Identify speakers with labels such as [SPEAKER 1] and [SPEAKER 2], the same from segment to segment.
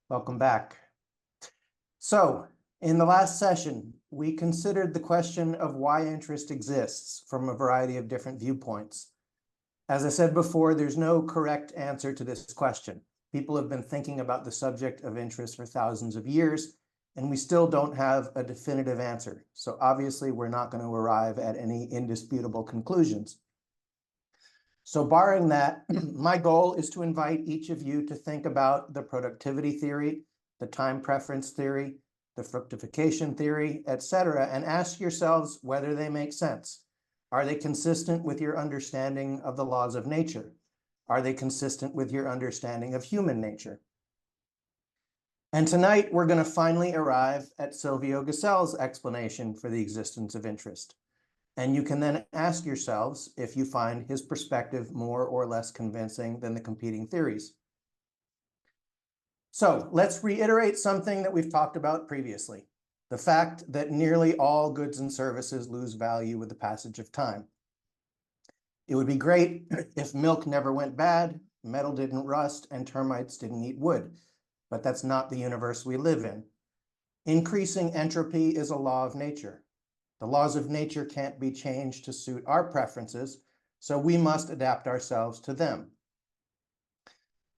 [SPEAKER 1] Welcome back. So, in the last session, we considered the question of why interest exists from a variety of different viewpoints. As I said before, there's no correct answer to this question. People have been thinking about the subject of interest for thousands of years, and we still don't have a definitive answer. So obviously, we're not going to arrive at any indisputable conclusions. So barring that, my goal is to invite each of you to think about the productivity theory, the time preference theory, the fructification theory, etc., and ask yourselves whether they make sense. Are they consistent with your understanding of the laws of nature? Are they consistent with your understanding of human nature? And tonight, we're going to finally arrive at Silvio Gesell's explanation for the existence of interest. And you can then ask yourselves if you find his perspective more or less convincing than the competing theories. So let's reiterate something that we've talked about previously, the fact that nearly all goods and services lose value with the passage of time. It would be great if milk never went bad, metal didn't rust, and termites didn't eat wood, but that's not the universe we live in. Increasing entropy is a law of nature. The laws of nature can't be changed to suit our preferences, so we must adapt ourselves to them.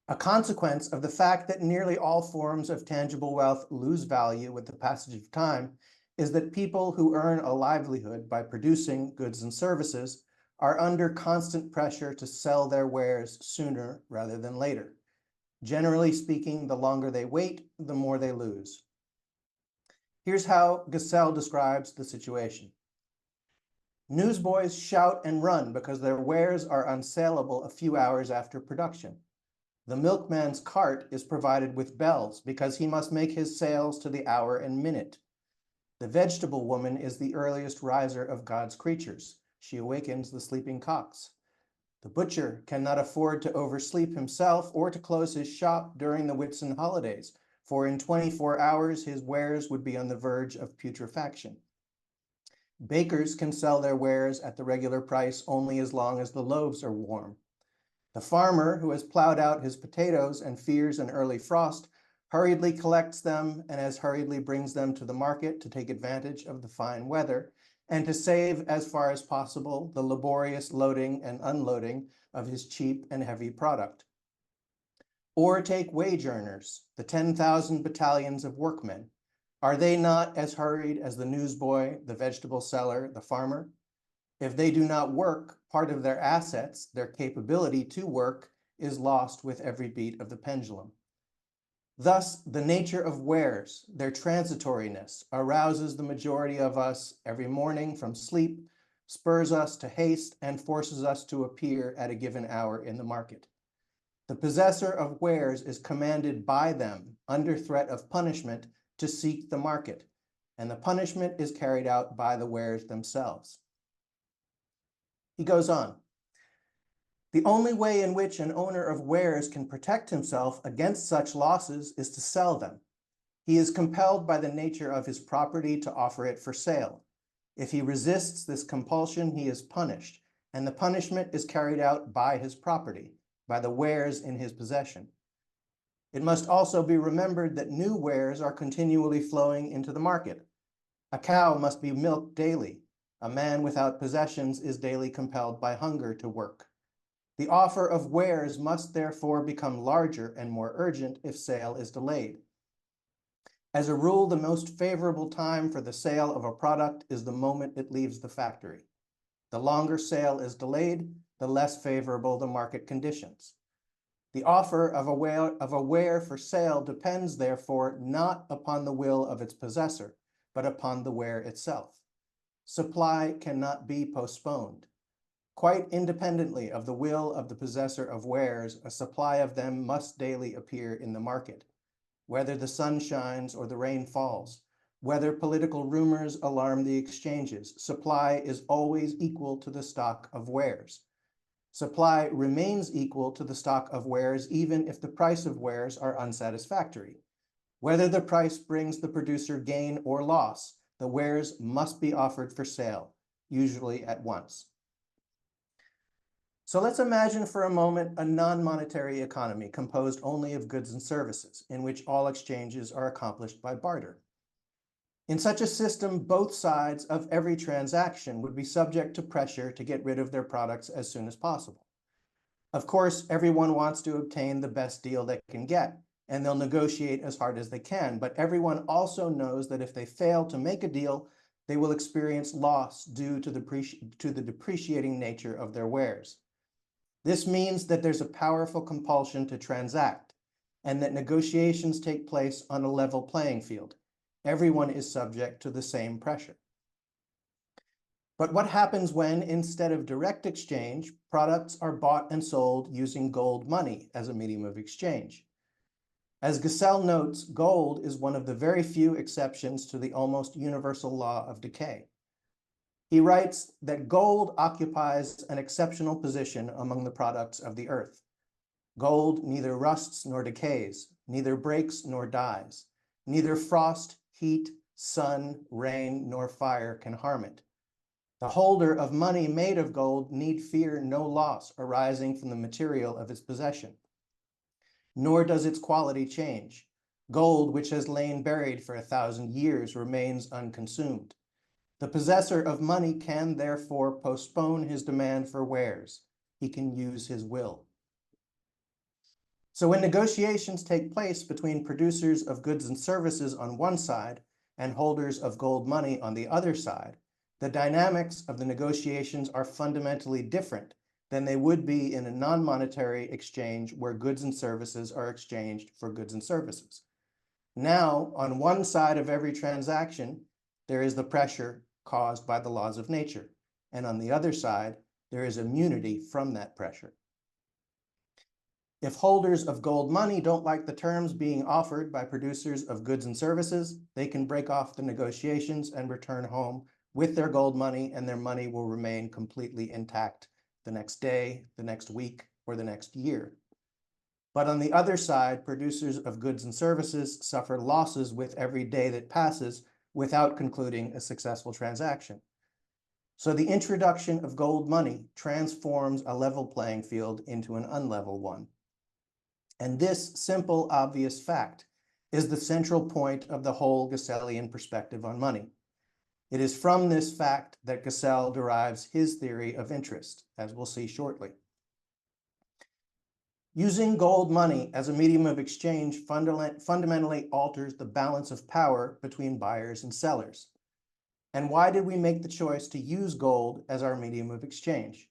[SPEAKER 1] A consequence of the fact that nearly all forms of tangible wealth lose value with the passage of time is that people who earn a livelihood by producing goods and services are under constant pressure to sell their wares sooner rather than later. Generally speaking, the longer they wait, the more they lose. Here's how Gesell describes the situation. Newsboys shout and run because their wares are unsaleable a few hours after production. The milkman's cart is provided with bells because he must make his sales to the hour and minute. The vegetable woman is the earliest riser of God's creatures. She awakens the sleeping cocks. The butcher cannot afford to oversleep himself or to close his shop during the Whitsun holidays, for in 24 hours his wares would be on the verge of putrefaction. Bakers can sell their wares at the regular price only as long as the loaves are warm. The farmer who has plowed out his potatoes and fears an early frost hurriedly collects them and as hurriedly brings them to the market to take advantage of the fine weather and to save as far as possible the laborious loading and unloading of his cheap and heavy product. Or take wage earners, the 10,000 battalions of workmen. Are they not as hurried as the newsboy, the vegetable seller, the farmer? If they do not work, part of their assets, their capability to work, is lost with every beat of the pendulum. Thus, the nature of wares, their transitoriness, arouses the majority of us every morning from sleep, spurs us to haste, and forces us to appear at a given hour in the market. The possessor of wares is commanded by them, under threat of punishment, to seek the market, and the punishment is carried out by the wares themselves. He goes on. The only way in which an owner of wares can protect himself against such losses is to sell them. He is compelled by the nature of his property to offer it for sale. If he resists this compulsion, he is punished, and the punishment is carried out by his property, by the wares in his possession. It must also be remembered that new wares are continually flowing into the market. A cow must be milked daily. A man without possessions is daily compelled by hunger to work. The offer of wares must therefore become larger and more urgent if sale is delayed. As a rule, the most favorable time for the sale of a product is the moment it leaves the factory. The longer sale is delayed, the less favorable the market conditions. The offer of a ware for sale depends, therefore, not upon the will of its possessor, but upon the ware itself. Supply cannot be postponed. Quite independently of the will of the possessor of wares, a supply of them must daily appear in the market. Whether the sun shines or the rain falls, whether political rumors alarm the exchanges, supply is always equal to the stock of wares. Supply remains equal to the stock of wares even if the price of wares are unsatisfactory. Whether the price brings the producer gain or loss, the wares must be offered for sale, usually at once. So let's imagine for a moment a non-monetary economy composed only of goods and services, in which all exchanges are accomplished by barter. In such a system, both sides of every transaction would be subject to pressure to get rid of their products as soon as possible. Of course, everyone wants to obtain the best deal they can get, and they'll negotiate as hard as they can, but everyone also knows that if they fail to make a deal, they will experience loss due to the depreciating nature of their wares. This means that there's a powerful compulsion to transact, and that negotiations take place on a level playing field. Everyone is subject to the same pressure. But what happens when, instead of direct exchange, products are bought and sold using gold money as a medium of exchange? As Gesell notes, gold is one of the very few exceptions to the almost universal law of decay. He writes that gold occupies an exceptional position among the products of the earth. Gold neither rusts nor decays, neither breaks nor dies. Neither frost, heat, sun, rain, nor fire can harm it. The holder of money made of gold need fear no loss arising from the material of its possession. Nor does its quality change. Gold, which has lain buried for 1,000 years, remains unconsumed. The possessor of money can therefore postpone his demand for wares. He can use his will. So when negotiations take place between producers of goods and services on one side and holders of gold money on the other side, the dynamics of the negotiations are fundamentally different than they would be in a non-monetary exchange where goods and services are exchanged for goods and services. Now, on one side of every transaction, there is the pressure caused by the laws of nature, and on the other side, there is immunity from that pressure. If holders of gold money don't like the terms being offered by producers of goods and services, they can break off the negotiations and return home with their gold money, and their money will remain completely intact the next day, the next week, or the next year. But on the other side, producers of goods and services suffer losses with every day that passes without concluding a successful transaction. So the introduction of gold money transforms a level playing field into an unlevel one. And this simple, obvious fact is the central point of the whole Gesellian perspective on money. It is from this fact that Gesell derives his theory of interest, as we'll see shortly. Using gold money as a medium of exchange fundamentally alters the balance of power between buyers and sellers. And why did we make the choice to use gold as our medium of exchange?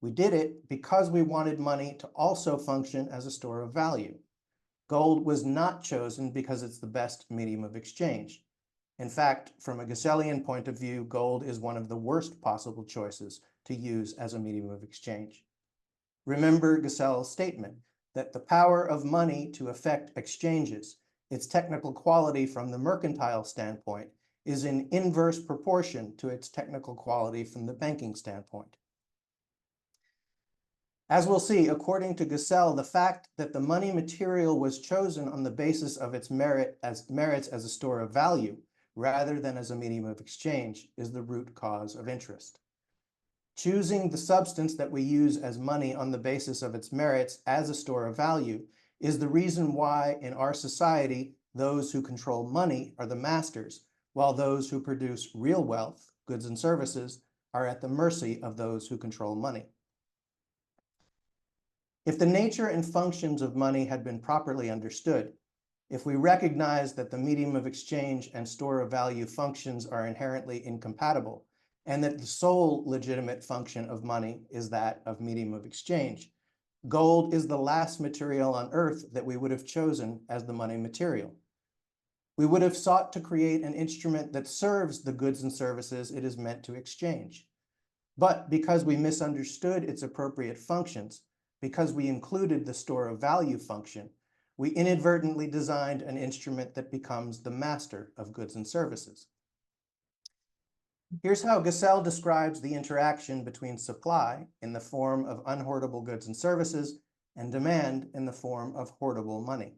[SPEAKER 1] We did it because we wanted money to also function as a store of value. Gold was not chosen because it's the best medium of exchange. In fact, from a Gesellian point of view, gold is one of the worst possible choices to use as a medium of exchange. Remember Gesell's statement that the power of money to effect exchanges, its technical quality from the mercantile standpoint, is in inverse proportion to its technical quality from the banking standpoint. As we'll see, according to Gesell, the fact that the money material was chosen on the basis of its merits as a store of value, rather than as a medium of exchange, is the root cause of interest. Choosing the substance that we use as money on the basis of its merits as a store of value is the reason why in our society, those who control money are the masters, while those who produce real wealth, goods and services, are at the mercy of those who control money. If the nature and functions of money had been properly understood, if we recognize that the medium of exchange and store of value functions are inherently incompatible, and that the sole legitimate function of money is that of medium of exchange, gold is the last material on earth that we would have chosen as the money material. We would have sought to create an instrument that serves the goods and services it is meant to exchange. But because we misunderstood its appropriate functions, because we included the store of value function, we inadvertently designed an instrument that becomes the master of goods and services. Here's how Gesell describes the interaction between supply in the form of unhoardable goods and services and demand in the form of hoardable money.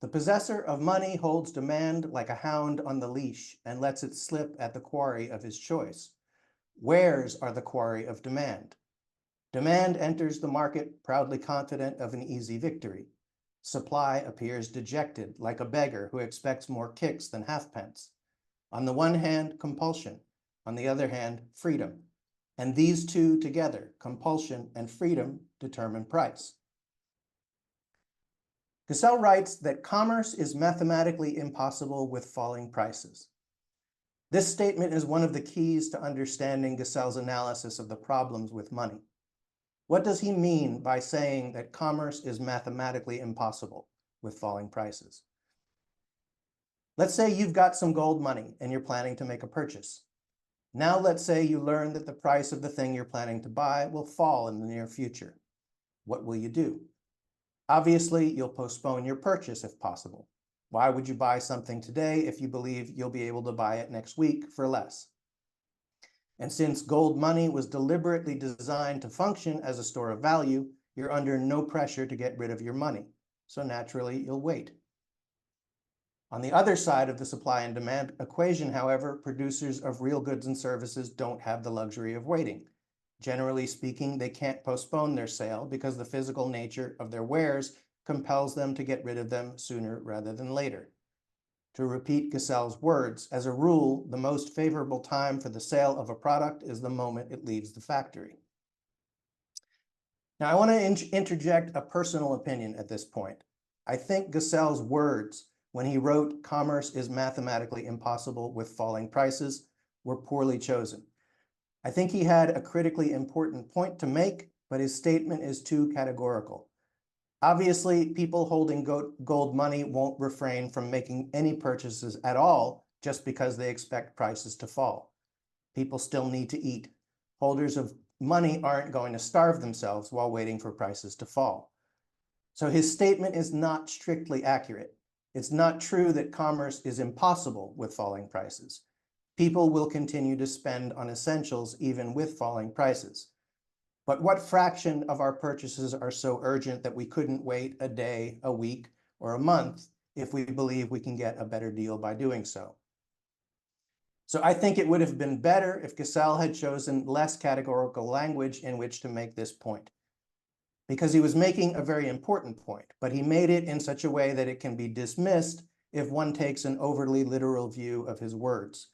[SPEAKER 1] The possessor of money holds demand like a hound on the leash and lets it slip at the quarry of his choice. Wares are the quarry of demand. Demand enters the market proudly confident of an easy victory. Supply appears dejected, like a beggar who expects more kicks than halfpence. On the one hand, compulsion. On the other hand, freedom. And these two together, compulsion and freedom, determine price. Gesell writes that commerce is mathematically impossible with falling prices. This statement is one of the keys to understanding Gesell's analysis of the problems with money. What does he mean by saying that commerce is mathematically impossible with falling prices? Let's say you've got some gold money and you're planning to make a purchase. Now let's say you learn that the price of the thing you're planning to buy will fall in the near future. What will you do? Obviously, you'll postpone your purchase if possible. Why would you buy something today if you believe you'll be able to buy it next week for less? And since gold money was deliberately designed to function as a store of value, you're under no pressure to get rid of your money. So naturally, you'll wait. On the other side of the supply and demand equation, however, producers of real goods and services don't have the luxury of waiting. Generally speaking, they can't postpone their sale because the physical nature of their wares compels them to get rid of them sooner rather than later. To repeat Gesell's words, as a rule, the most favorable time for the sale of a product is the moment it leaves the factory. Now, I want to interject a personal opinion at this point. I think Gesell's words when he wrote "Commerce is mathematically impossible with falling prices" were poorly chosen. I think he had a critically important point to make, but his statement is too categorical. Obviously, people holding gold money won't refrain from making any purchases at all just because they expect prices to fall. People still need to eat. Holders of money aren't going to starve themselves while waiting for prices to fall. So his statement is not strictly accurate. It's not true that commerce is impossible with falling prices. People will continue to spend on essentials even with falling prices. But what fraction of our purchases are so urgent that we couldn't wait a day, a week, or a month if we believe we can get a better deal by doing so? So I think it would have been better if Gesell had chosen less categorical language in which to make this point, because he was making a very important point, but he made it in such a way that it can be dismissed if one takes an overly literal view of his words.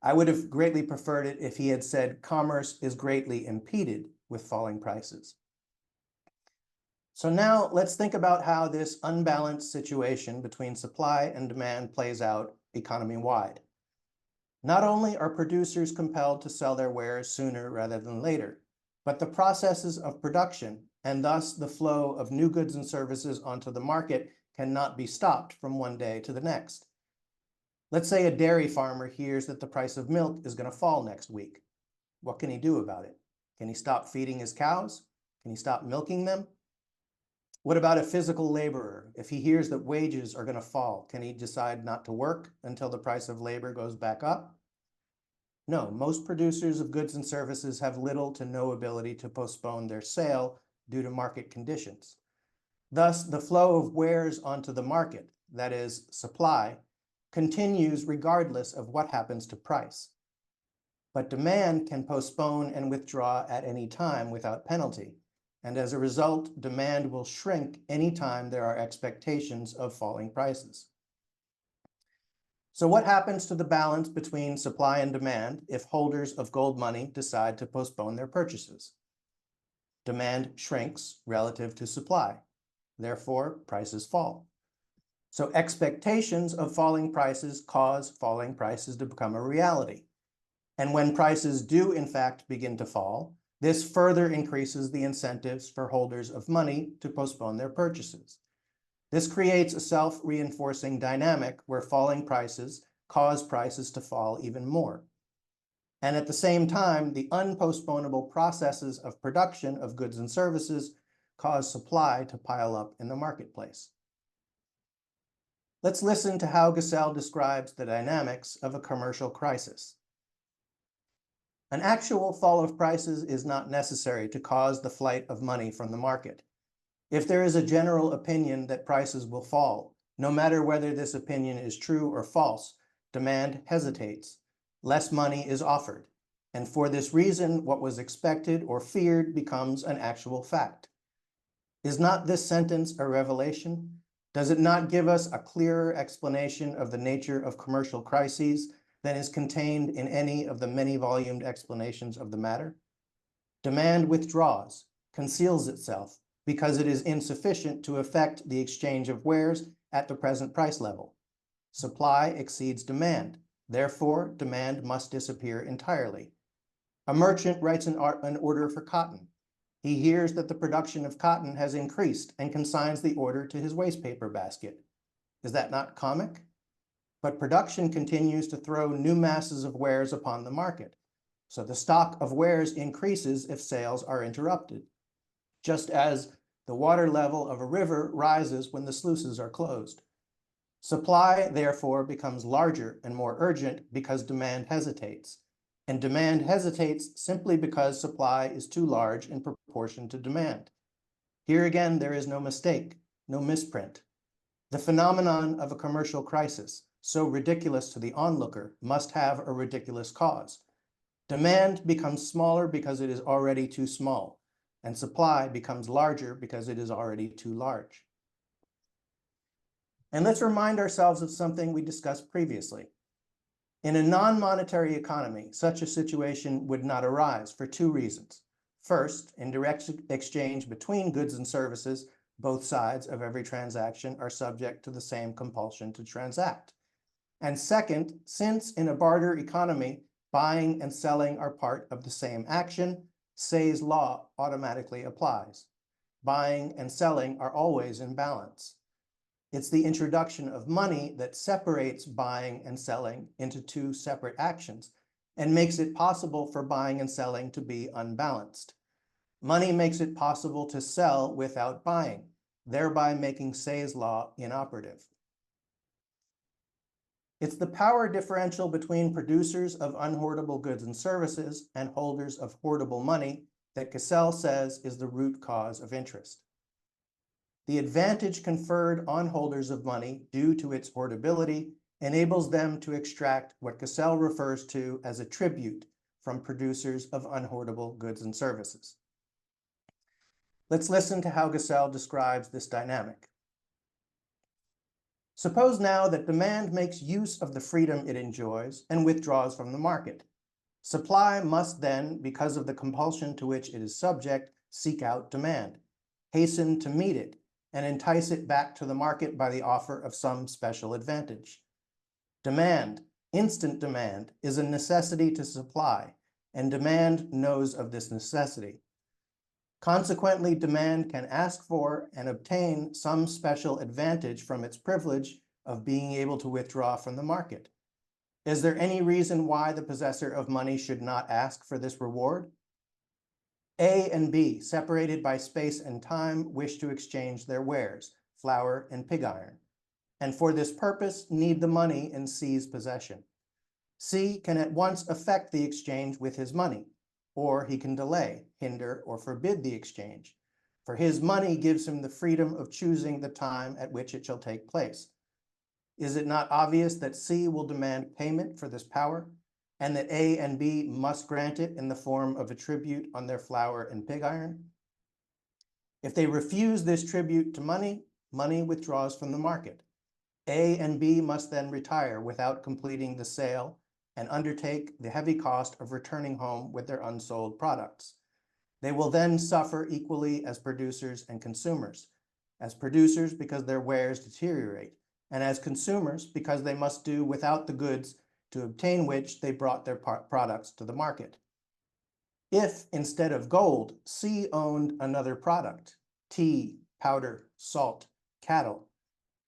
[SPEAKER 1] I would have greatly preferred it if he had said commerce is greatly impeded with falling prices. So now let's think about how this unbalanced situation between supply and demand plays out economy-wide. Not only are producers compelled to sell their wares sooner rather than later, but the processes of production and thus the flow of new goods and services onto the market cannot be stopped from one day to the next. Let's say a dairy farmer hears that the price of milk is going to fall next week. What can he do about it? Can he stop feeding his cows? Can he stop milking them? What about a physical laborer? If he hears that wages are going to fall, can he decide not to work until the price of labor goes back up? No, most producers of goods and services have little to no ability to postpone their sale due to market conditions. Thus, the flow of wares onto the market, that is, supply, continues regardless of what happens to price. But demand can postpone and withdraw at any time without penalty, and as a result, demand will shrink anytime there are expectations of falling prices. So what happens to the balance between supply and demand if holders of gold money decide to postpone their purchases? Demand shrinks relative to supply. Therefore, prices fall. So expectations of falling prices cause falling prices to become a reality. And when prices do in fact begin to fall, this further increases the incentives for holders of money to postpone their purchases. This creates a self-reinforcing dynamic where falling prices cause prices to fall even more. And at the same time, the unpostponable processes of production of goods and services cause supply to pile up in the marketplace. Let's listen to how Gesell describes the dynamics of a commercial crisis. An actual fall of prices is not necessary to cause the flight of money from the market. If there is a general opinion that prices will fall, no matter whether this opinion is true or false, demand hesitates. Less money is offered. And for this reason, what was expected or feared becomes an actual fact. Is not this sentence a revelation? Does it not give us a clearer explanation of the nature of commercial crises than is contained in any of the many-volumed explanations of the matter? Demand withdraws, conceals itself, because it is insufficient to affect the exchange of wares at the present price level. Supply exceeds demand, therefore demand must disappear entirely. A merchant writes an order for cotton. He hears that the production of cotton has increased and consigns the order to his wastepaper basket. Is that not comic? But production continues to throw new masses of wares upon the market. So the stock of wares increases if sales are interrupted, just as the water level of a river rises when the sluices are closed. Supply, therefore, becomes larger and more urgent because demand hesitates. And demand hesitates simply because supply is too large in proportion to demand. Here again, there is no mistake, no misprint. The phenomenon of a commercial crisis, so ridiculous to the onlooker, must have a ridiculous cause. Demand becomes smaller because it is already too small, and supply becomes larger because it is already too large. And let's remind ourselves of something we discussed previously. In a non-monetary economy, such a situation would not arise for two reasons. First, in direct exchange between goods and services, both sides of every transaction are subject to the same compulsion to transact. And second, since in a barter economy, buying and selling are part of the same action, Say's law automatically applies. Buying and selling are always in balance. It's the introduction of money that separates buying and selling into two separate actions and makes it possible for buying and selling to be unbalanced. Money makes it possible to sell without buying, thereby making Say's law inoperative. It's the power differential between producers of unhoardable goods and services and holders of hoardable money that Gesell says is the root cause of interest. The advantage conferred on holders of money due to its hoardability enables them to extract what Gesell refers to as a tribute from producers of unhoardable goods and services. Let's listen to how Gesell describes this dynamic. Suppose now that demand makes use of the freedom it enjoys and withdraws from the market. Supply must then, because of the compulsion to which it is subject, seek out demand, hasten to meet it, and entice it back to the market by the offer of some special advantage. Demand, instant demand, is a necessity to supply, and demand knows of this necessity. Consequently, demand can ask for and obtain some special advantage from its privilege of being able to withdraw from the market. Is there any reason why the possessor of money should not ask for this reward? A and B, separated by space and time, wish to exchange their wares, flour and pig iron, and for this purpose need the money in C's possession. C can at once effect the exchange with his money, or he can delay, hinder, or forbid the exchange, for his money gives him the freedom of choosing the time at which it shall take place. Is it not obvious that C will demand payment for this power, and that A and B must grant it in the form of a tribute on their flour and pig iron? If they refuse this tribute to money, money withdraws from the market. A and B must then retire without completing the sale and undertake the heavy cost of returning home with their unsold products. They will then suffer equally as producers and consumers. As producers because their wares deteriorate, and as consumers because they must do without the goods to obtain which they brought their products to the market. If, instead of gold, C owned another product, tea, powder, salt, cattle,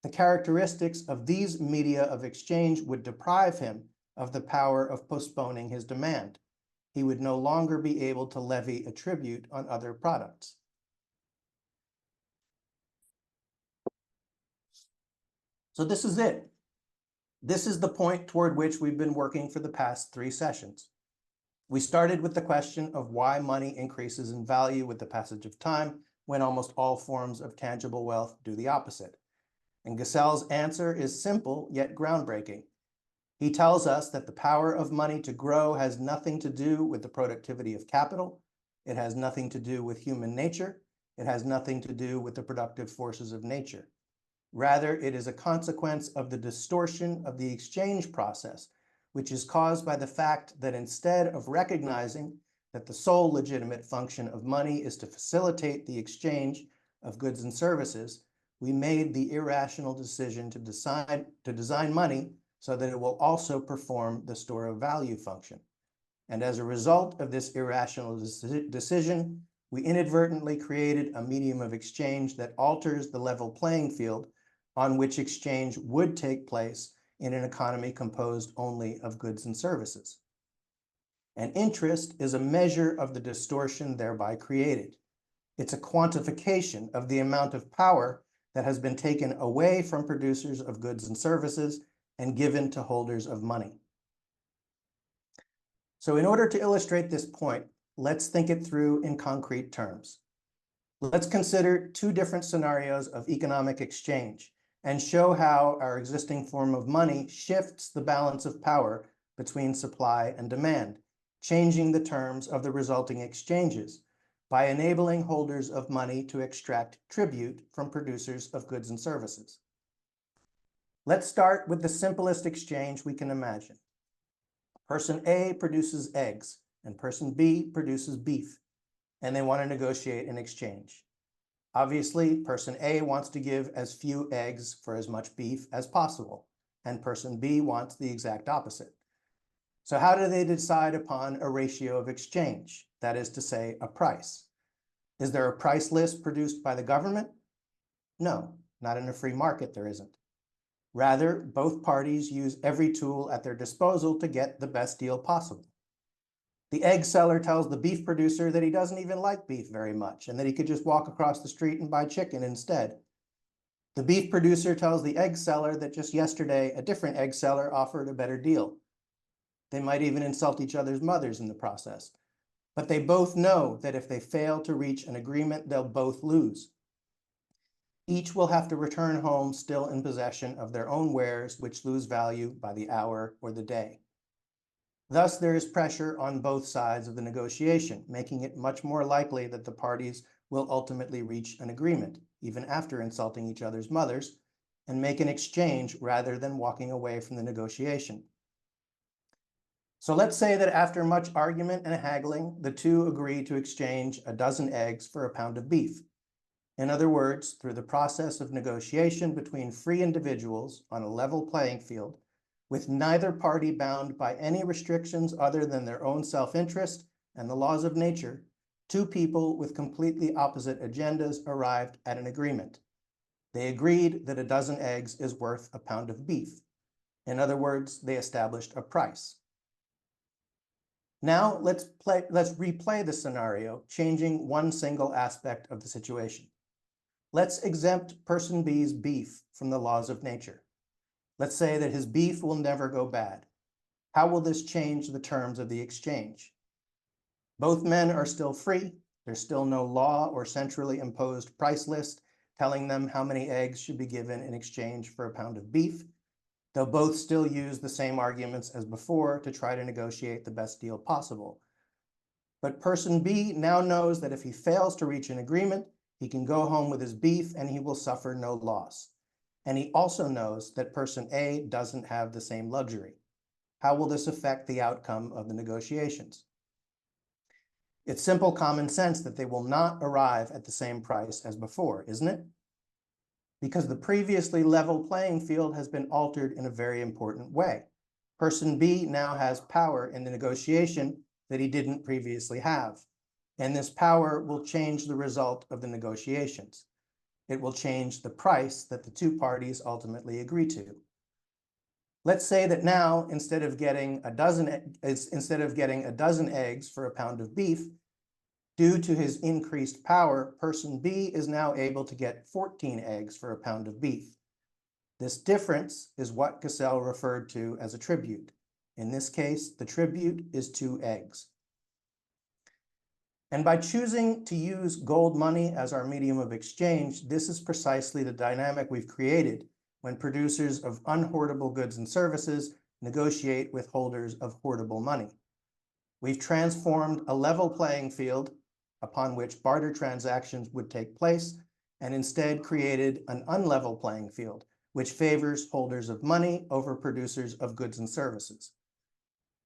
[SPEAKER 1] the characteristics of these media of exchange would deprive him of the power of postponing his demand. He would no longer be able to levy a tribute on other products. So this is it. This is the point toward which we've been working for the past 3 sessions. We started with the question of why money increases in value with the passage of time when almost all forms of tangible wealth do the opposite. And Gesell's answer is simple yet groundbreaking. He tells us that the power of money to grow has nothing to do with the productivity of capital. It has nothing to do with human nature. It has nothing to do with the productive forces of nature. Rather, it is a consequence of the distortion of the exchange process, which is caused by the fact that instead of recognizing that the sole legitimate function of money is to facilitate the exchange of goods and services, we made the irrational decision to design money so that it will also perform the store of value function. And as a result of this irrational decision, we inadvertently created a medium of exchange that alters the level playing field on which exchange would take place in an economy composed only of goods and services. And interest is a measure of the distortion thereby created. It's a quantification of the amount of power that has been taken away from producers of goods and services and given to holders of money. So in order to illustrate this point, let's think it through in concrete terms. Let's consider two different scenarios of economic exchange and show how our existing form of money shifts the balance of power between supply and demand, changing the terms of the resulting exchanges by enabling holders of money to extract tribute from producers of goods and services. Let's start with the simplest exchange we can imagine. Person A produces eggs and person B produces beef, and they want to negotiate an exchange. Obviously, person A wants to give as few eggs for as much beef as possible, and person B wants the exact opposite. So how do they decide upon a ratio of exchange? That is to say, a price. Is there a price list produced by the government? No, not in a free market there isn't. Rather, both parties use every tool at their disposal to get the best deal possible. The egg seller tells the beef producer that he doesn't even like beef very much and that he could just walk across the street and buy chicken instead. The beef producer tells the egg seller that just yesterday a different egg seller offered a better deal. They might even insult each other's mothers in the process. But they both know that if they fail to reach an agreement, they'll both lose. Each will have to return home still in possession of their own wares, which lose value by the hour or the day. Thus, there is pressure on both sides of the negotiation, making it much more likely that the parties will ultimately reach an agreement, even after insulting each other's mothers, and make an exchange rather than walking away from the negotiation. So let's say that after much argument and haggling, the two agree to exchange a dozen eggs for a pound of beef. In other words, through the process of negotiation between free individuals on a level playing field, with neither party bound by any restrictions other than their own self-interest and the laws of nature, two people with completely opposite agendas arrived at an agreement. They agreed that a dozen eggs is worth a pound of beef. In other words, they established a price. Now let's replay the scenario, changing one single aspect of the situation. Let's exempt person B's beef from the laws of nature. Let's say that his beef will never go bad. How will this change the terms of the exchange? Both men are still free. There's still no law or centrally imposed price list telling them how many eggs should be given in exchange for a pound of beef. They'll both still use the same arguments as before to try to negotiate the best deal possible. But person B now knows that if he fails to reach an agreement, he can go home with his beef and he will suffer no loss. And he also knows that person A doesn't have the same luxury. How will this affect the outcome of the negotiations? It's simple common sense that they will not arrive at the same price as before, isn't it? Because the previously level playing field has been altered in a very important way. Person B now has power in the negotiation that he didn't previously have. And this power will change the result of the negotiations. It will change the price that the two parties ultimately agree to. Let's say that now, instead of getting a dozen eggs for a pound of beef, due to his increased power, person B is now able to get 14 eggs for a pound of beef. This difference is what Gesell referred to as a tribute. In this case, the tribute is 2 eggs. And by choosing to use gold money as our medium of exchange, this is precisely the dynamic we've created when producers of unhoardable goods and services negotiate with holders of hoardable money. We've transformed a level playing field upon which barter transactions would take place, and instead created an unlevel playing field, which favors holders of money over producers of goods and services.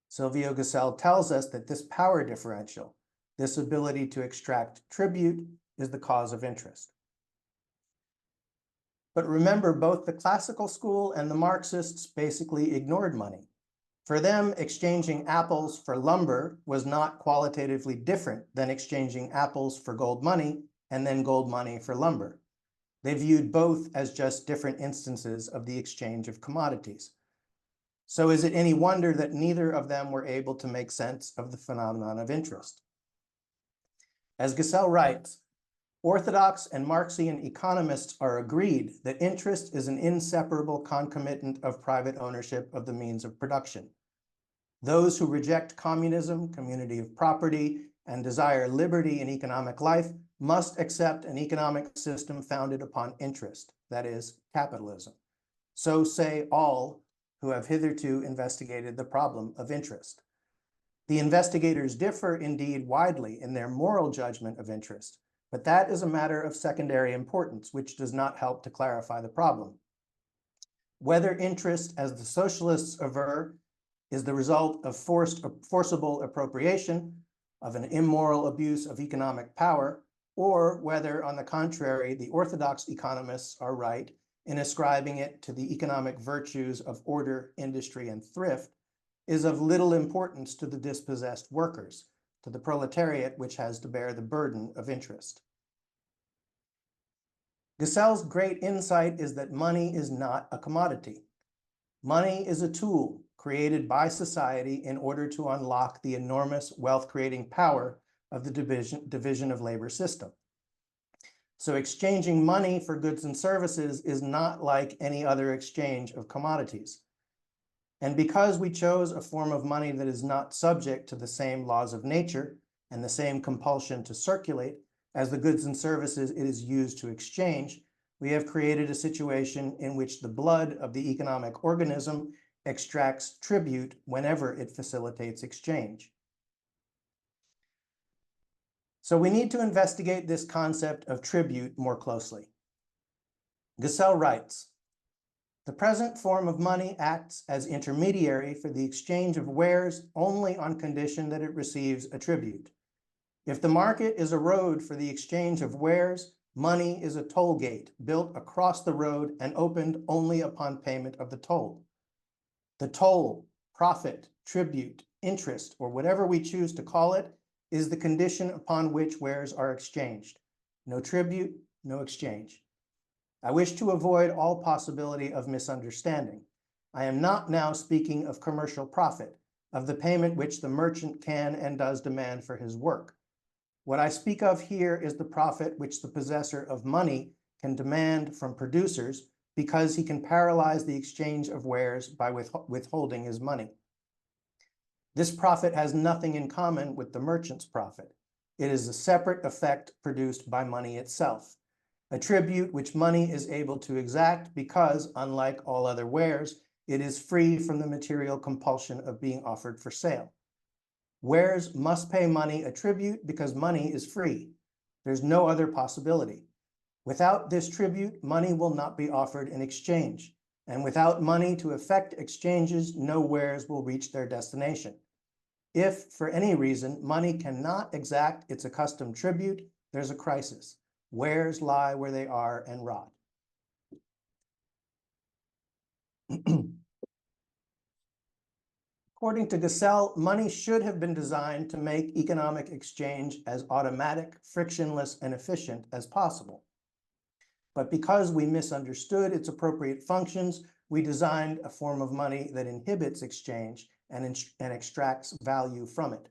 [SPEAKER 1] Silvio Gesell tells us that this power differential, this ability to extract tribute, is the cause of interest. But remember, both the classical school and the Marxists basically ignored money. For them, exchanging apples for lumber was not qualitatively different than exchanging apples for gold money and then gold money for lumber. They viewed both as just different instances of the exchange of commodities. So is it any wonder that neither of them were able to make sense of the phenomenon of interest? As Gesell writes, orthodox and Marxian economists are agreed that interest is an inseparable concomitant of private ownership of the means of production. Those who reject communism, community of property, and desire liberty in economic life must accept an economic system founded upon interest, that is, capitalism. So say all who have hitherto investigated the problem of interest. The investigators differ indeed widely in their moral judgment of interest, but that is a matter of secondary importance, which does not help to clarify the problem. Whether interest, as the socialists aver, is the result of forcible appropriation, of an immoral abuse of economic power, or whether, on the contrary, the orthodox economists are right in ascribing it to the economic virtues of order, industry, and thrift, is of little importance to the dispossessed workers, to the proletariat which has to bear the burden of interest. Gesell's great insight is that money is not a commodity. Money is a tool created by society in order to unlock the enormous wealth-creating power of the division of labor system. So exchanging money for goods and services is not like any other exchange of commodities. And because we chose a form of money that is not subject to the same laws of nature and the same compulsion to circulate as the goods and services it is used to exchange, we have created a situation in which the blood of the economic organism extracts tribute whenever it facilitates exchange. So we need to investigate this concept of tribute more closely. Gesell writes, the present form of money acts as intermediary for the exchange of wares only on condition that it receives a tribute. If the market is a road for the exchange of wares, money is a toll gate built across the road and opened only upon payment of the toll. The toll, profit, tribute, interest, or whatever we choose to call it, is the condition upon which wares are exchanged. No tribute, no exchange. I wish to avoid all possibility of misunderstanding. I am not now speaking of commercial profit, of the payment which the merchant can and does demand for his work. What I speak of here is the profit which the possessor of money can demand from producers because he can paralyze the exchange of wares by withholding his money. This profit has nothing in common with the merchant's profit. It is a separate effect produced by money itself, a tribute which money is able to exact because, unlike all other wares, it is free from the material compulsion of being offered for sale. Wares must pay money a tribute because money is free. There's no other possibility. Without this tribute, money will not be offered in exchange. And without money to effect exchanges, no wares will reach their destination. If, for any reason, money cannot exact its accustomed tribute, there's a crisis. Wares lie where they are and rot. According to Gesell, money should have been designed to make economic exchange as automatic, frictionless, and efficient as possible. But because we misunderstood its appropriate functions, we designed a form of money that inhibits exchange and extracts value from it.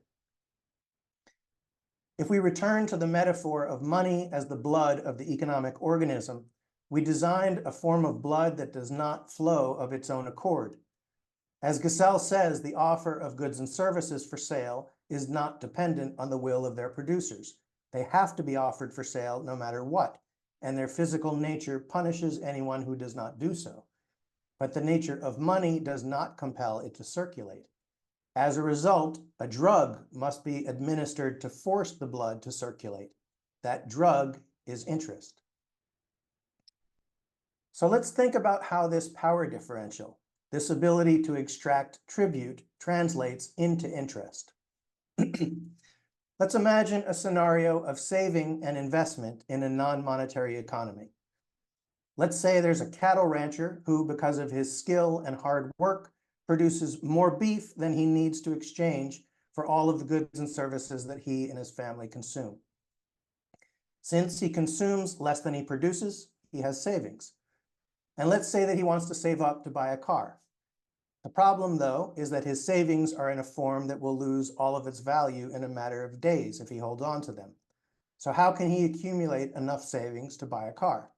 [SPEAKER 1] If we return to the metaphor of money as the blood of the economic organism, we designed a form of blood that does not flow of its own accord. As Gesell says, the offer of goods and services for sale is not dependent on the will of their producers. They have to be offered for sale no matter what, and their physical nature punishes anyone who does not do so. but the nature of money does not compel it to circulate. As a result, a drug must be administered to force the blood to circulate. That drug is interest. So let's think about how this power differential, this ability to extract tribute, translates into interest. Let's imagine a scenario of saving and investment in a non-monetary economy. Let's say there's a cattle rancher who, because of his skill and hard work, produces more beef than he needs to exchange for all of the goods and services that he and his family consume. Since he consumes less than he produces, he has savings. And let's say that he wants to save up to buy a car. The problem, though, is that his savings are in a form that will lose all of its value in a matter of days if he holds on to them. So how can he accumulate enough savings to buy a car?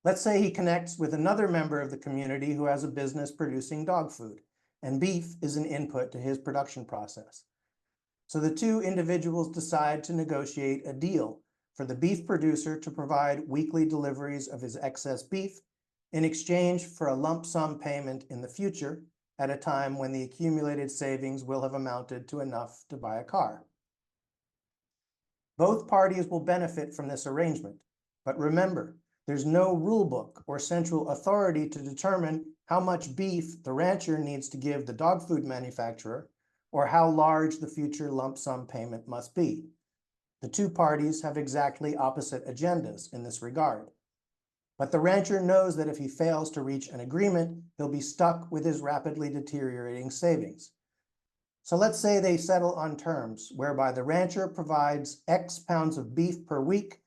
[SPEAKER 1] Let's say he connects with another member of the community who has a business producing dog food, and beef is an input to his production process. So the two individuals decide to negotiate a deal for the beef producer to provide weekly deliveries of his excess beef in exchange for a lump sum payment in the future at a time when the accumulated savings will have amounted to enough to buy a car. Both parties will benefit from this arrangement, but remember, there's no rule book or central authority to determine how much beef the rancher needs to give the dog food manufacturer or how large the future lump sum payment must be. The two parties have exactly opposite agendas in this regard. But the rancher knows that if he fails to reach an agreement, he'll be stuck with his rapidly deteriorating savings. So let's say they settle on terms whereby the rancher provides X pounds of beef per week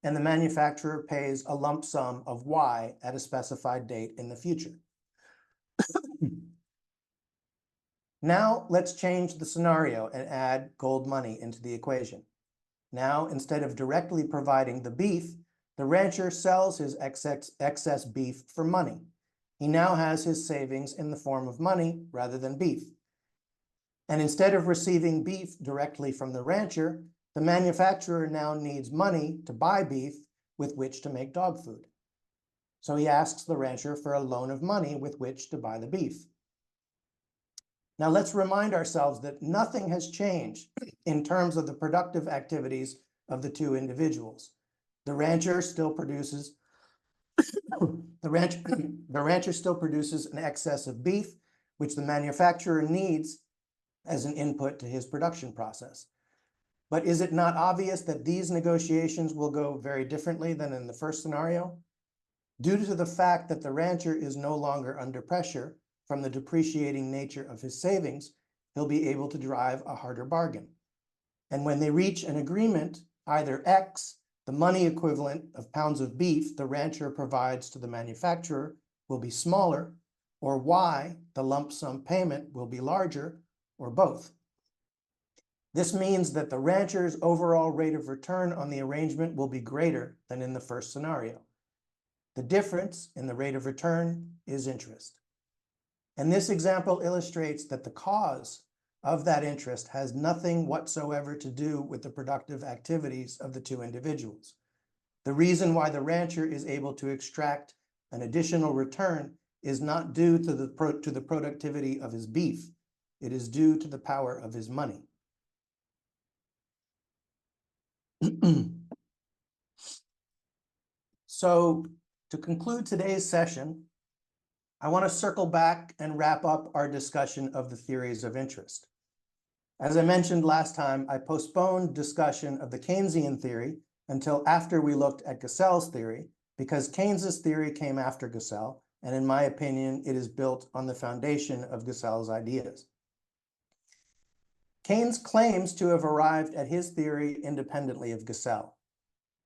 [SPEAKER 1] and the manufacturer pays a lump sum of Y at a specified date in the future. Now let's change the scenario and add gold money into the equation. Now, instead of directly providing the beef, the rancher sells his excess beef for money. He now has his savings in the form of money rather than beef. And instead of receiving beef directly from the rancher, the manufacturer now needs money to buy beef with which to make dog food. So he asks the rancher for a loan of money with which to buy the beef. Now let's remind ourselves that nothing has changed in terms of the productive activities of the two individuals. The rancher still produces the rancher still produces an excess of beef, which the manufacturer needs as an input to his production process. But is it not obvious that these negotiations will go very differently than in the first scenario? Due to the fact that the rancher is no longer under pressure from the depreciating nature of his savings, he'll be able to drive a harder bargain. And when they reach an agreement, either X, the money equivalent of pounds of beef the rancher provides to the manufacturer, will be smaller, or Y, the lump sum payment, will be larger, or both. This means that the rancher's overall rate of return on the arrangement will be greater than in the first scenario. The difference in the rate of return is interest. And this example illustrates that the cause of that interest has nothing whatsoever to do with the productive activities of the two individuals. The reason why the rancher is able to extract an additional return is not due to the productivity of his beef. It is due to the power of his money. So to conclude today's session, I want to circle back and wrap up our discussion of the theories of interest. As I mentioned last time, I postponed discussion of the Keynesian theory until after we looked at Gesell's theory, because Keynes's theory came after Gesell, and in my opinion, it is built on the foundation of Gesell's ideas. Keynes claims to have arrived at his theory independently of Gesell.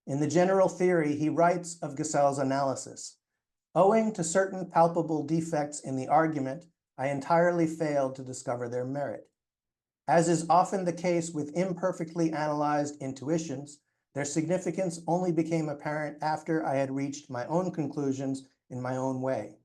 [SPEAKER 1] In the general theory, he writes of Gesell's analysis. Owing to certain palpable defects in the argument, I entirely failed to discover their merit. As is often the case with imperfectly analyzed intuitions, their significance only became apparent after I had reached my own conclusions in my own way.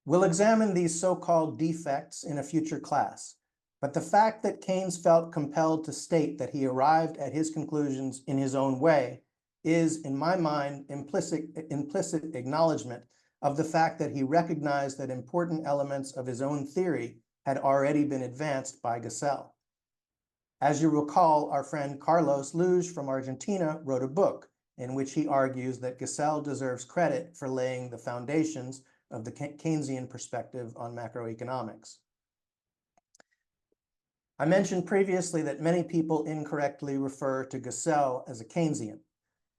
[SPEAKER 1] We'll examine these so-called defects in a future class, but the fact that Keynes felt compelled to state that he arrived at his conclusions in his own way is, in my mind, implicit acknowledgement of the fact that he recognized that important elements of his own theory had already been advanced by Gesell. As you recall, our friend Carlos Luge from Argentina wrote a book in which he argues that Gesell deserves credit for laying the foundations of the Keynesian perspective on macroeconomics. I mentioned previously that many people incorrectly refer to Gesell as a Keynesian.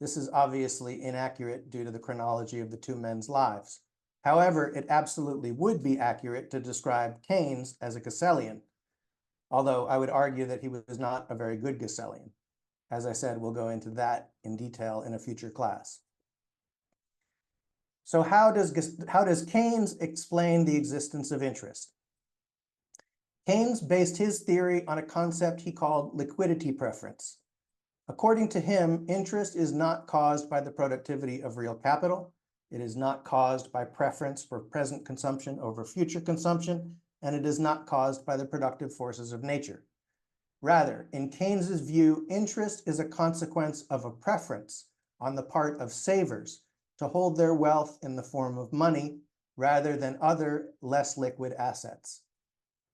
[SPEAKER 1] This is obviously inaccurate due to the chronology of the two men's lives. However, it absolutely would be accurate to describe Keynes as a Gessellian, although I would argue that he was not a very good Gessellian. As I said, we'll go into that in detail in a future class. So how does Keynes explain the existence of interest? Keynes based his theory on a concept he called liquidity preference. According to him, interest is not caused by the productivity of real capital. It is not caused by preference for present consumption over future consumption, and it is not caused by the productive forces of nature. Rather, in Keynes's view, interest is a consequence of a preference on the part of savers to hold their wealth in the form of money rather than other less liquid assets.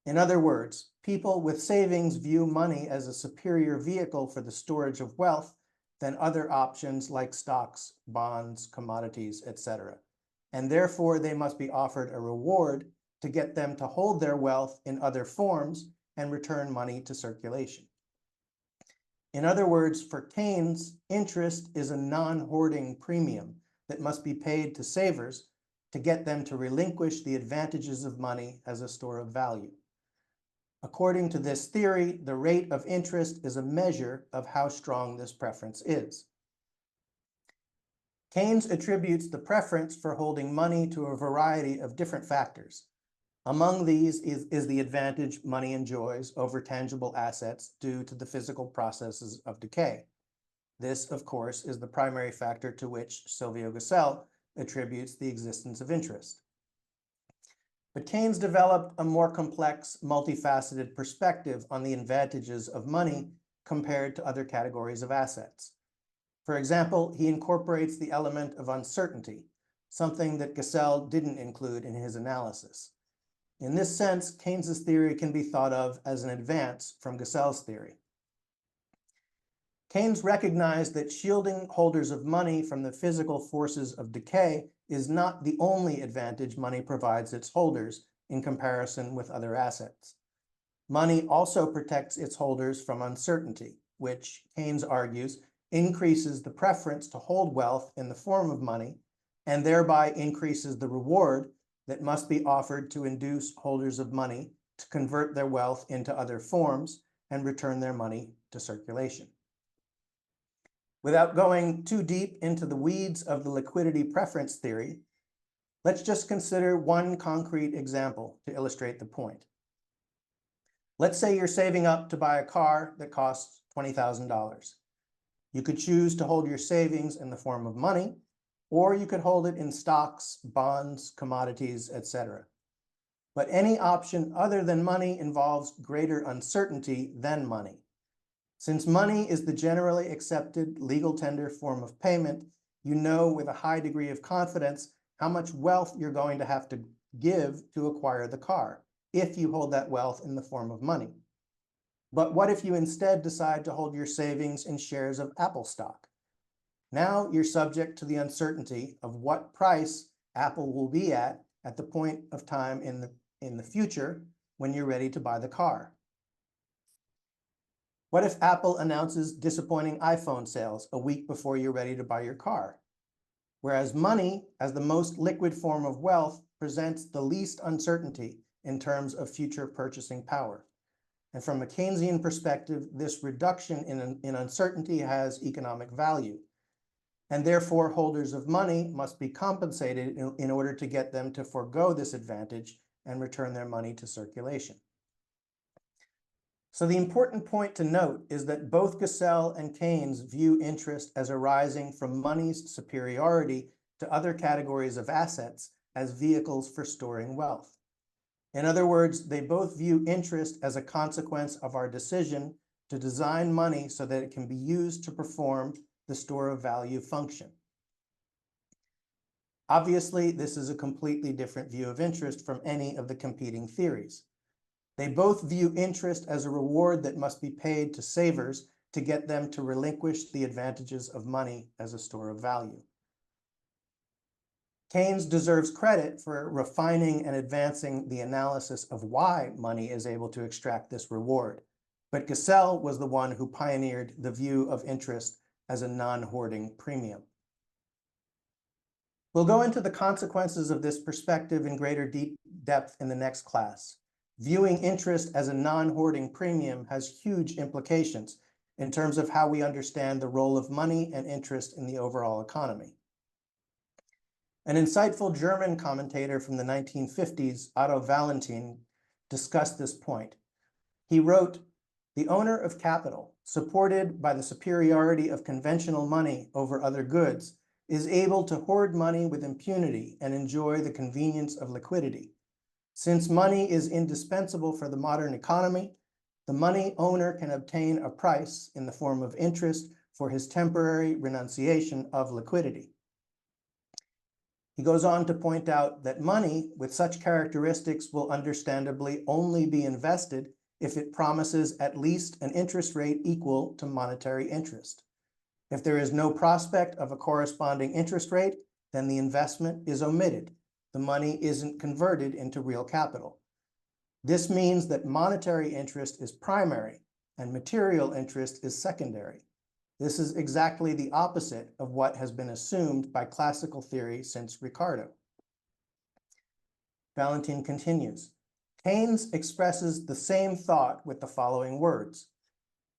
[SPEAKER 1] In other words, people with savings view money as a superior vehicle for the storage of wealth than other options like stocks, bonds, commodities, etc. And therefore, they must be offered a reward to get them to hold their wealth in other forms and return money to circulation. In other words, for Keynes, interest is a non-hoarding premium that must be paid to savers to get them to relinquish the advantages of money as a store of value. According to this theory, the rate of interest is a measure of how strong this preference is. Keynes attributes the preference for holding money to a variety of different factors. Among these is the advantage money enjoys over tangible assets due to the physical processes of decay. This, of course, is the primary factor to which Silvio Gesell attributes the existence of interest. But Keynes developed a more complex, multifaceted perspective on the advantages of money compared to other categories of assets. For example, he incorporates the element of uncertainty, something that Gesell didn't include in his analysis. In this sense, Keynes's theory can be thought of as an advance from Gesell's theory. Keynes recognized that shielding holders of money from the physical forces of decay is not the only advantage money provides its holders in comparison with other assets. Money also protects its holders from uncertainty, which, Keynes argues, increases the preference to hold wealth in the form of money, and thereby increases the reward that must be offered to induce holders of money to convert their wealth into other forms and return their money to circulation. Without going too deep into the weeds of the liquidity preference theory, let's just consider one concrete example to illustrate the point. Let's say you're saving up to buy a car that costs $20,000. You could choose to hold your savings in the form of money, or you could hold it in stocks, bonds, commodities, etc. But any option other than money involves greater uncertainty than money. Since money is the generally accepted legal tender form of payment, you know with a high degree of confidence how much wealth you're going to have to give to acquire the car, if you hold that wealth in the form of money. But what if you instead decide to hold your savings in shares of Apple stock? Now you're subject to the uncertainty of what price Apple will be at the point of time in the future when you're ready to buy the car. What if Apple announces disappointing iPhone sales a week before you're ready to buy your car? Whereas money, as the most liquid form of wealth, presents the least uncertainty in terms of future purchasing power. And from a Keynesian perspective, this reduction in uncertainty has economic value. And therefore, holders of money must be compensated in order to get them to forego this advantage and return their money to circulation. So the important point to note is that both Gesell and Keynes view interest as arising from money's superiority to other categories of assets as vehicles for storing wealth. In other words, they both view interest as a consequence of our decision to design money so that it can be used to perform the store of value function. Obviously, this is a completely different view of interest from any of the competing theories. They both view interest as a reward that must be paid to savers to get them to relinquish the advantages of money as a store of value. Keynes deserves credit for refining and advancing the analysis of why money is able to extract this reward, but Gesell was the one who pioneered the view of interest as a non-hoarding premium. We'll go into the consequences of this perspective in greater depth in the next class. Viewing interest as a non-hoarding premium has huge implications in terms of how we understand the role of money and interest in the overall economy. An insightful German commentator from the 1950s, Otto Valentin, discussed this point. He wrote, "The owner of capital, supported by the superiority of conventional money over other goods, is able to hoard money with impunity and enjoy the convenience of liquidity. Since money is indispensable for the modern economy, the money owner can obtain a price in the form of interest for his temporary renunciation of liquidity." He goes on to point out that money with such characteristics will understandably only be invested if it promises at least an interest rate equal to monetary interest. If there is no prospect of a corresponding interest rate, then the investment is omitted. The money isn't converted into real capital. This means that monetary interest is primary and material interest is secondary. This is exactly the opposite of what has been assumed by classical theory since Ricardo. Valentin continues, Keynes expresses the same thought with the following words.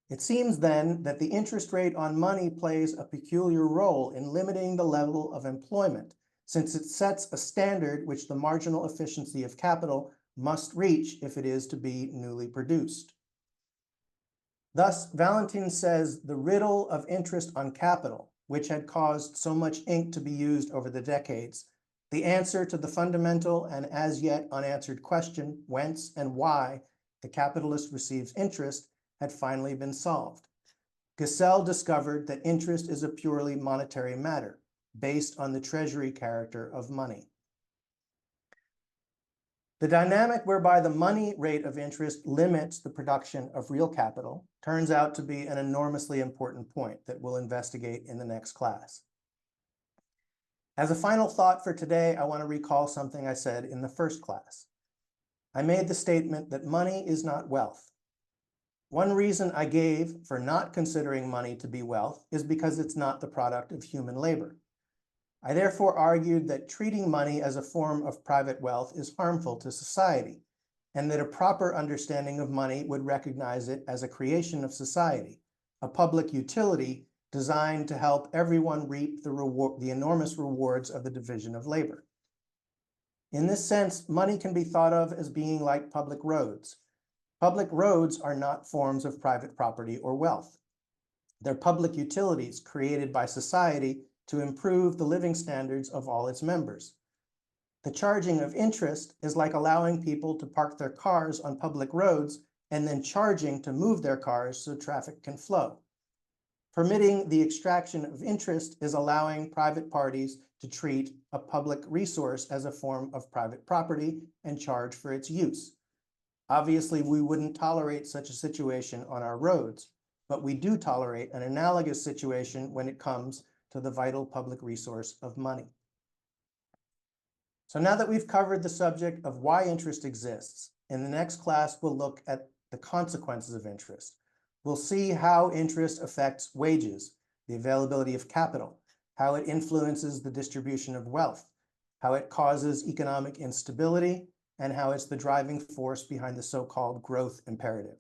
[SPEAKER 1] It seems then that the interest rate on money plays a peculiar role in limiting the level of employment, since it sets a standard which the marginal efficiency of capital must reach if it is to be newly produced. Thus, Valentin says the riddle of interest on capital, which had caused so much ink to be used over the decades, the answer to the fundamental and as yet unanswered question, whence and why the capitalist receives interest, had finally been solved. Gesell discovered that interest is a purely monetary matter, based on the treasury character of money. The dynamic whereby the money rate of interest limits the production of real capital turns out to be an enormously important point that we'll investigate in the next class. As a final thought for today, I want to recall something I said in the first class. I made the statement that money is not wealth. One reason I gave for not considering money to be wealth is because it's not the product of human labor. I therefore argued that treating money as a form of private wealth is harmful to society, and that a proper understanding of money would recognize it as a creation of society, a public utility designed to help everyone reap the enormous rewards of the division of labor. In this sense, money can be thought of as being like public roads. Public roads are not forms of private property or wealth. They're public utilities created by society to improve the living standards of all its members. The charging of interest is like allowing people to park their cars on public roads and then charging to move their cars so traffic can flow. Permitting the extraction of interest is allowing private parties to treat a public resource as a form of private property and charge for its use. Obviously, we wouldn't tolerate such a situation on our roads, but we do tolerate an analogous situation when it comes to the vital public resource of money. So now that we've covered the subject of why interest exists, in the next class we'll look at the consequences of interest. We'll see how interest affects wages, the availability of capital, how it influences the distribution of wealth, how it causes economic instability, and how it's the driving force behind the so-called growth imperative.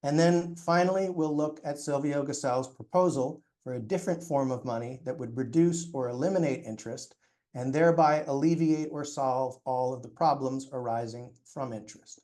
[SPEAKER 1] And then finally, we'll look at Silvio Gesell's proposal for a different form of money that would reduce or eliminate interest and thereby alleviate or solve all of the problems arising from interest.